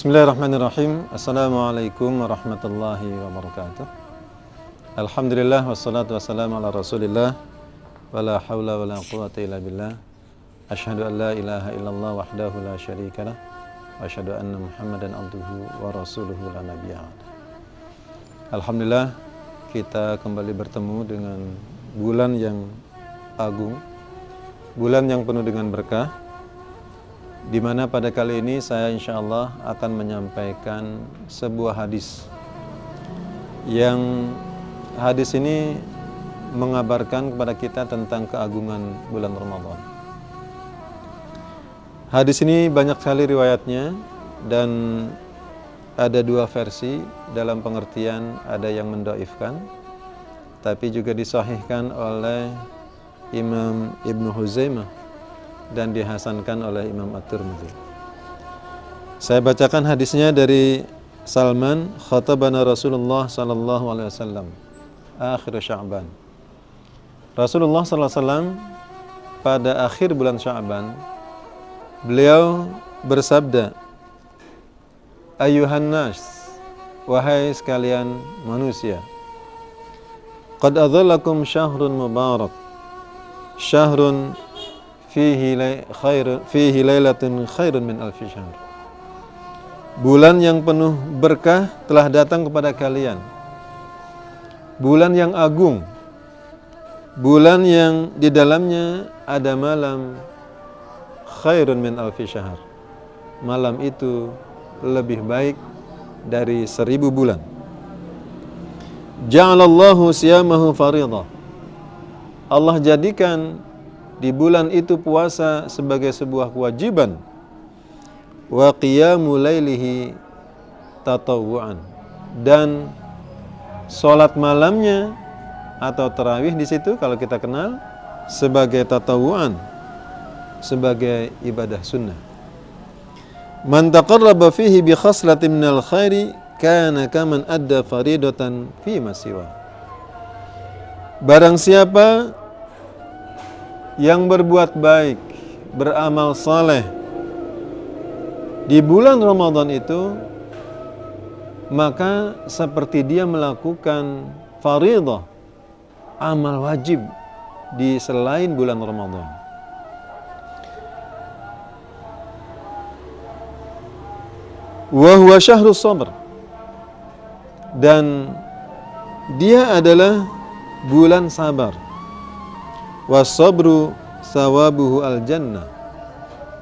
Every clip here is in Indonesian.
Bismillahirrahmanirrahim. Assalamualaikum warahmatullahi wabarakatuh. Alhamdulillah wassalatu wassalamu ala Rasulillah wala haula wala quwwata illa billah. Asyhadu an la ilaha illallah wahdahu la syarikalah wa asyhadu anna Muhammadan abduhu wa rasuluhu la nabiyya. Alhamdulillah kita kembali bertemu dengan bulan yang agung, bulan yang penuh dengan berkah, di mana pada kali ini saya insya Allah akan menyampaikan sebuah hadis yang hadis ini mengabarkan kepada kita tentang keagungan bulan Ramadan. Hadis ini banyak sekali riwayatnya dan ada dua versi, dalam pengertian ada yang mendoifkan tapi juga disahihkan oleh Imam Ibnu Huzaimah dan dihasankan oleh Imam At-Tirmidzi. Saya bacakan hadisnya dari Salman, khatabana Rasulullah sallallahu alaihi wasallam akhir Sya'ban. Rasulullah sallallahu alaihi wasallam pada akhir bulan Sya'ban beliau bersabda, "Ayyuhan nas, wahai sekalian manusia, qad adhallakum syahrun mubarak, syahrun fihi lailatun khairun min alfi syahr." Bulan yang penuh berkah telah datang kepada kalian. Bulan yang agung. Bulan yang di dalamnya ada malam khairun min alfi syahr. Malam itu lebih baik dari 1000 bulan. Ja'alallahu siyamahu fariḍah. Allah jadikan di bulan itu puasa sebagai sebuah kewajiban. Wa qiyamu lailihi tatawwu'an. Dan salat malamnya atau tarawih di situ kalau kita kenal sebagai tatawwu'an, sebagai ibadah sunnah. Man taqarraba fihi bi khaslatin minal khairi kana kaman adda faridatan fi ma siwa. Barang siapa yang berbuat baik, beramal saleh di bulan Ramadan itu, maka seperti dia melakukan faridah, amal wajib di selain bulan Ramadan. Wa huwa syahrus sabr. Dan dia adalah bulan sabar. Wasabru sawabuhu al-jannah.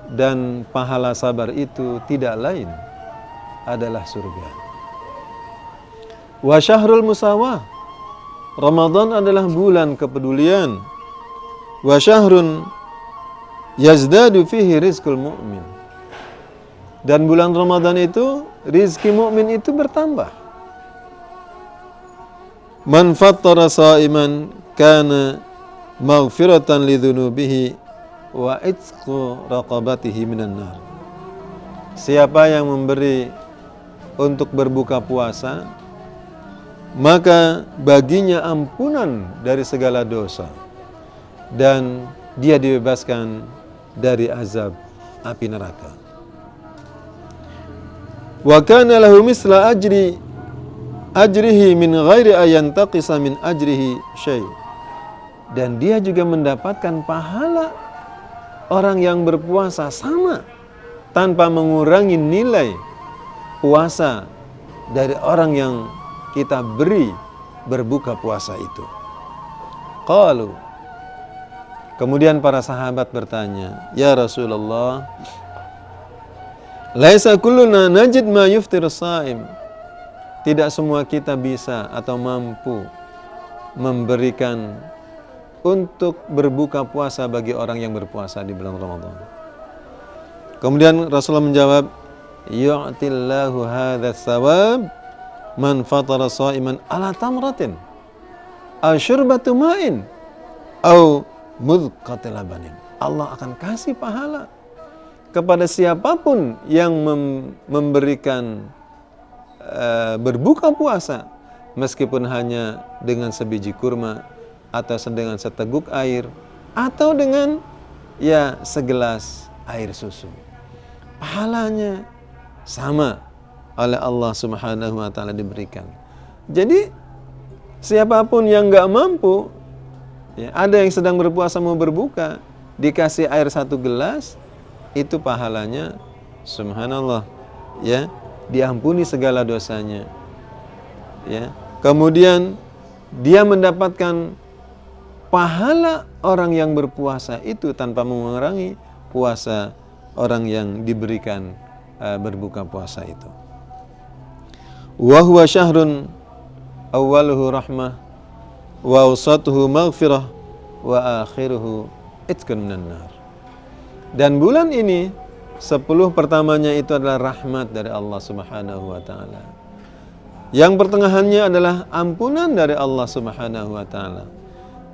Dan pahala sabar itu tidak lain adalah surga. Wa syahrul musawah. Ramadan adalah bulan kepedulian. Wa syahrun yazdadu fihi rizqul mu'min. Dan bulan Ramadan itu rizki mu'min itu bertambah. Man fattara sa'iman kana maghfiratan lidzunubihi wa itqu raqabatihi minan nar. Siapa yang memberi untuk berbuka puasa, maka baginya ampunan dari segala dosa dan dia dibebaskan dari azab api neraka. Wa kana lahu misla ajrihi min ghairi ayantaqisa min ajrihi syai'. Dan dia juga mendapatkan pahala orang yang berpuasa sama, tanpa mengurangi nilai puasa dari orang yang kita beri berbuka puasa itu. Qalu. Kemudian para sahabat bertanya, "Ya Rasulullah, laisa kulluna najid ma yuftir shaim." Tidak semua kita bisa atau mampu memberikan untuk berbuka puasa bagi orang yang berpuasa di bulan Ramadan. Kemudian Rasulullah menjawab, "Yu'tillahu hadzal thawab man fatara sha'iman ala tamratin aw syurbatu ma'in aw mudqatil labanin." Allah akan kasih pahala kepada siapapun yang memberikan berbuka puasa meskipun hanya dengan sebiji kurma atau dengan seteguk air atau dengan segelas air susu. Pahalanya sama oleh Allah Subhanahu wa taala diberikan. Jadi siapapun yang nggak mampu, ya, ada yang sedang berpuasa mau berbuka, dikasih air 1 gelas, itu pahalanya subhanallah, ya, diampuni segala dosanya. Ya. Kemudian dia mendapatkan pahala orang yang berpuasa itu tanpa mengurangi puasa orang yang diberikan berbuka puasa itu. Wa huwa syahrun awwaluhu rahmah wa awsatuhu maghfirah wa akhiruhu itqun minan nar. Dan bulan ini 10 pertamanya itu adalah rahmat dari Allah Subhanahu wa taala. Yang pertengahannya adalah ampunan dari Allah Subhanahu wa taala.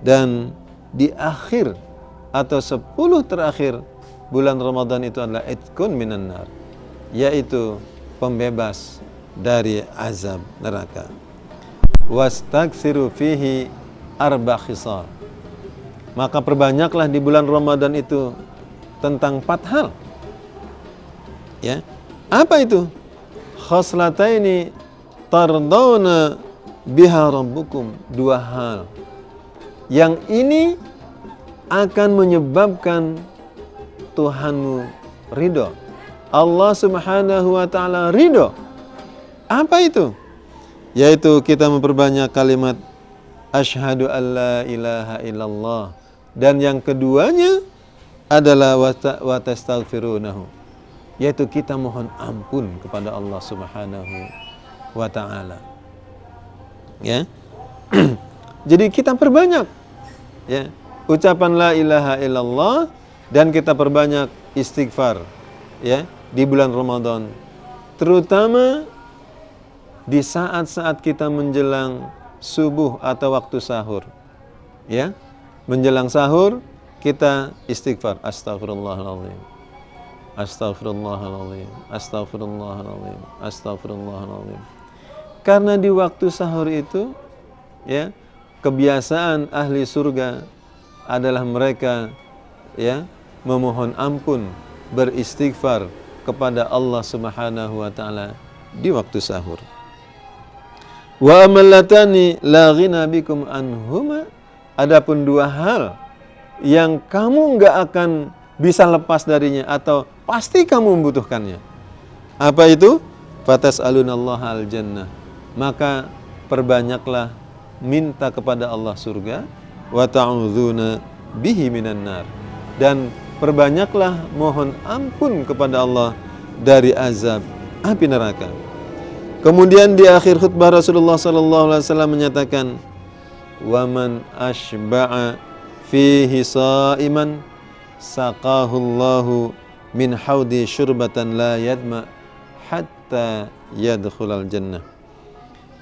Dan di akhir atau 10 terakhir bulan Ramadan itu adalah itqun minan nar, yaitu pembebas dari azab neraka. Wastaghfiru fihi arba' khisal. Maka perbanyaklah di bulan Ramadan itu tentang 4 hal. Ya. Apa itu? Khoslataini tardawna biha rabbukum. 2 hal. Yang ini akan menyebabkan Tuhanmu ridho. Allah Subhanahu wa taala ridho. Apa itu? Yaitu kita memperbanyak kalimat asyhadu alla ilaha illallah. Dan yang keduanya adalah wa tastaghfirunahu, yaitu kita mohon ampun kepada Allah Subhanahu wa taala. Ya. Jadi kita perbanyak, ya, ucapan la ilaha illallah, dan kita perbanyak istighfar, ya, di bulan Ramadan, terutama di saat-saat kita menjelang subuh atau waktu sahur. Ya. Menjelang sahur kita istighfar, astaghfirullahaladzim, astaghfirullahaladzim, astaghfirullahaladzim, astaghfirullahaladzim. Karena di waktu sahur itu, ya, kebiasaan ahli surga adalah mereka, ya, memohon ampun, beristighfar kepada Allah Subhanahu wa taala di waktu sahur. Wa amallatani la ghina bikum anhuma. Adapun 2 hal yang kamu enggak akan bisa lepas darinya atau pasti kamu membutuhkannya. Apa itu? Fatas'alunallaha al-jannah. Maka perbanyaklah minta kepada Allah surga, wa ta'udzuna bihi minan nar, dan perbanyaklah mohon ampun kepada Allah dari azab api neraka. Kemudian di akhir khutbah Rasulullah sallallahu alaihi wasallam menyatakan, wa man ashba'a fihi sa'iman saqahullahu min haudi syurbatan la yadma hatta yadkhulal jannah.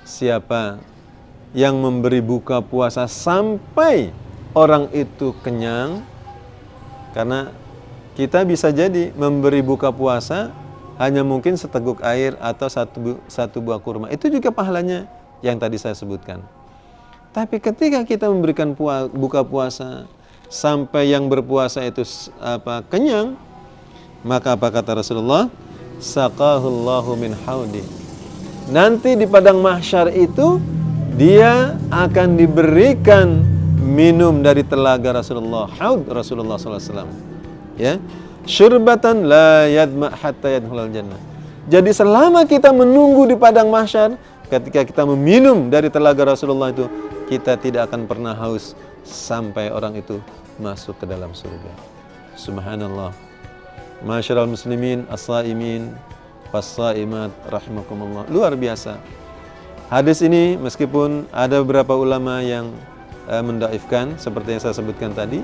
Siapa yang memberi buka puasa sampai orang itu kenyang, karena kita bisa jadi memberi buka puasa hanya mungkin seteguk air atau satu buah kurma, itu juga pahalanya yang tadi saya sebutkan. Tapi ketika kita memberikan buka puasa sampai yang berpuasa itu kenyang, maka apa kata Rasulullah? Saqahullahu min haudi. Nanti di padang mahsyar itu dia akan diberikan minum dari telaga Rasulullah, haud Rasulullah SAW. Ya, syurbatan la yadma hatta yadkhulal jannah. Jadi selama kita menunggu di padang mahsyar, ketika kita meminum dari telaga Rasulullah itu, kita tidak akan pernah haus sampai orang itu masuk ke dalam surga. Subhanallah. Masyiral muslimin, as-saimin, was-saimat, rahimakumullah. Luar biasa. Hadis ini meskipun ada beberapa ulama yang mendaifkan seperti yang saya sebutkan tadi,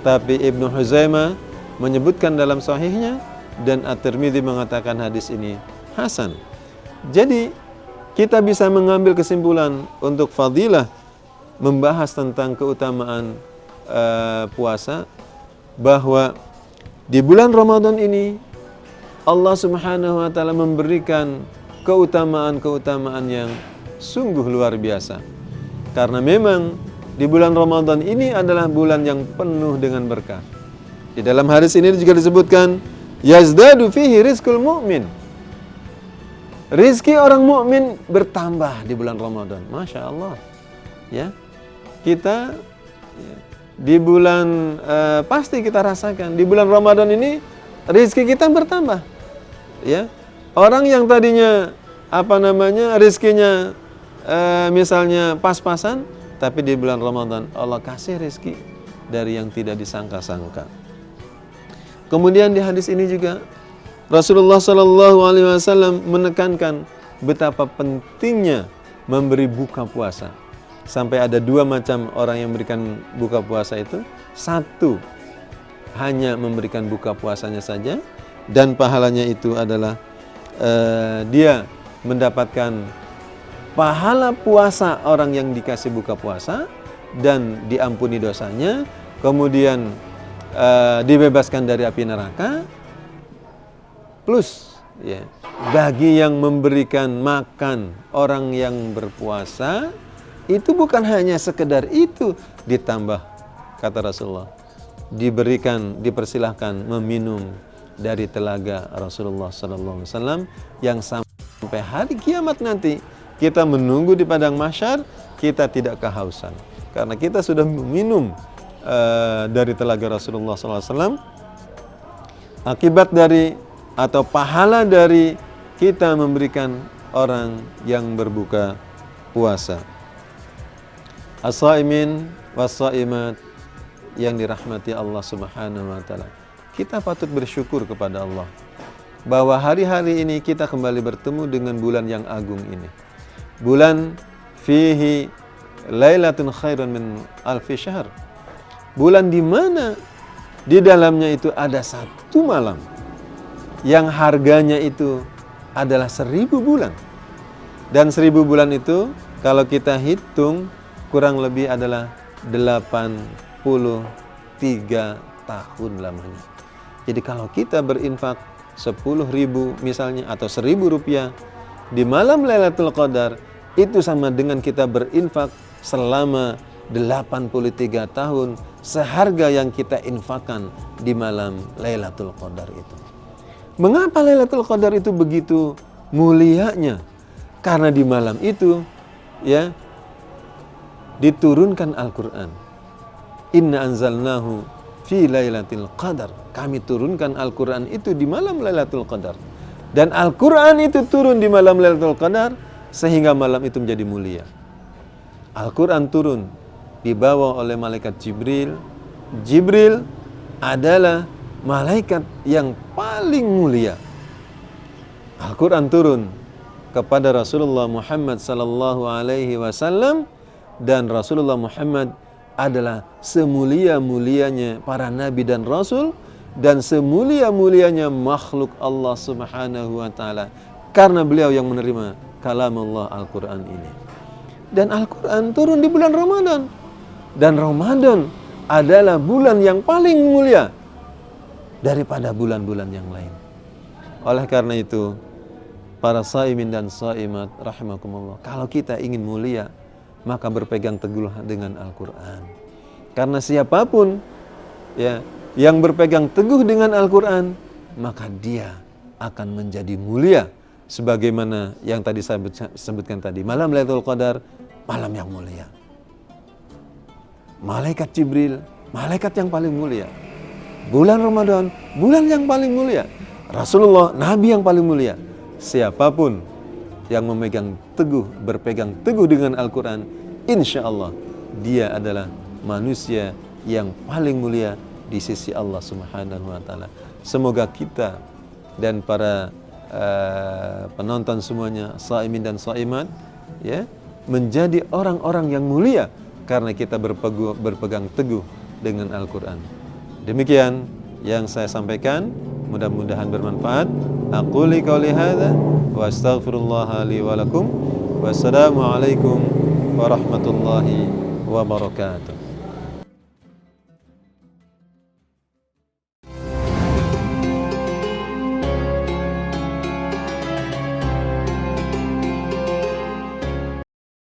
tapi Ibnu Huzaimah menyebutkan dalam sahihnya, dan At-Tirmidzi mengatakan hadis ini hasan. Jadi kita bisa mengambil kesimpulan untuk fadilah membahas tentang keutamaan puasa, bahwa di bulan Ramadan ini Allah Subhanahu wa taala memberikan keutamaan-keutamaan yang sungguh luar biasa. Karena memang di bulan Ramadan ini adalah bulan yang penuh dengan berkah. Di dalam hadis ini juga disebutkan yazdadu fihi rizqul mu'min. rizki orang mukmin bertambah di bulan Ramadan. Masya Allah. Ya, kita di bulan pasti kita rasakan di bulan Ramadan ini rizki kita bertambah. Ya, orang yang tadinya rizkinya misalnya pas-pasan, tapi di bulan Ramadan Allah kasih rizki dari yang tidak disangka-sangka. Kemudian di hadis ini juga Rasulullah SAW menekankan betapa pentingnya memberi buka puasa. Sampai ada 2 macam orang yang memberikan buka puasa itu. Satu, hanya memberikan buka puasanya saja, dan pahalanya itu adalah dia mendapatkan pahala puasa orang yang dikasih buka puasa dan diampuni dosanya, kemudian dibebaskan dari api neraka. Plus ya, bagi yang memberikan makan orang yang berpuasa, itu bukan hanya sekedar itu, ditambah kata Rasulullah, dipersilahkan meminum dari telaga Rasulullah SAW yang sampai hari kiamat nanti kita menunggu di padang mahsyar, kita tidak kehausan karena kita sudah meminum dari telaga Rasulullah SAW. Akibat dari atau pahala dari kita memberikan orang yang berbuka puasa. As-saimin was-saimat yang dirahmati Allah Subhanahu wa taala. Kita patut bersyukur kepada Allah bahwa hari-hari ini kita kembali bertemu dengan bulan yang agung ini. Bulan fihi lailatun khairun min alfi syahr. Bulan di mana di dalamnya itu ada 1 malam yang harganya itu adalah 1000 bulan. Dan 1000 bulan itu kalau kita hitung kurang lebih adalah 83 tahun lamanya. Jadi kalau kita berinfak 10.000 misalnya atau 1.000 rupiah di malam Lailatul Qadar, itu sama dengan kita berinfak selama 83 tahun seharga yang kita infakkan di malam Lailatul Qadar itu. Mengapa Lailatul Qadar itu begitu mulianya? Karena di malam itu ya diturunkan Al-Quran. Inna anzalnahu fi lailatul qadar. Kami turunkan Al-Quran itu di malam Lailatul Qadar. Dan Al-Quran itu turun di malam Lailatul Qadar sehingga malam itu menjadi mulia. Al-Quran turun dibawa oleh malaikat Jibril. Jibril adalah malaikat yang paling mulia. Al-Quran turun kepada Rasulullah Muhammad sallallahu alaihi wasallam, dan Rasulullah Muhammad adalah semulia-mulianya para nabi dan rasul dan semulia-mulianya makhluk Allah Subhanahu wa taala karena beliau yang menerima kalamullah Al-Quran ini. Dan Al-Quran turun di bulan Ramadan, dan Ramadan adalah bulan yang paling mulia daripada bulan-bulan yang lain. Oleh karena itu, para saimin dan saimat rahimakumullah, kalau kita ingin mulia, maka berpegang teguh dengan Al-Quran. Karena siapapun ya yang berpegang teguh dengan Al-Quran, maka dia akan menjadi mulia. Sebagaimana yang tadi saya sebutkan tadi, malam Lailatul Qadar, malam yang mulia. Malaikat Jibril, malaikat yang paling mulia. Bulan Ramadan, bulan yang paling mulia. Rasulullah, nabi yang paling mulia. Siapapun yang berpegang teguh dengan Al-Quran, insya Allah dia adalah manusia yang paling mulia di sisi Allah Subhanahu wa taala. Semoga kita dan para penonton semuanya, saimin dan saimat ya, menjadi orang-orang yang mulia karena kita berpegang teguh dengan Al-Quran. Demikian yang saya sampaikan, mudah-mudahan bermanfaat. Aquli qouli hadza wa astaghfirullah li wa lakum. Wassalamu alaikum warahmatullahi wabarakatuh.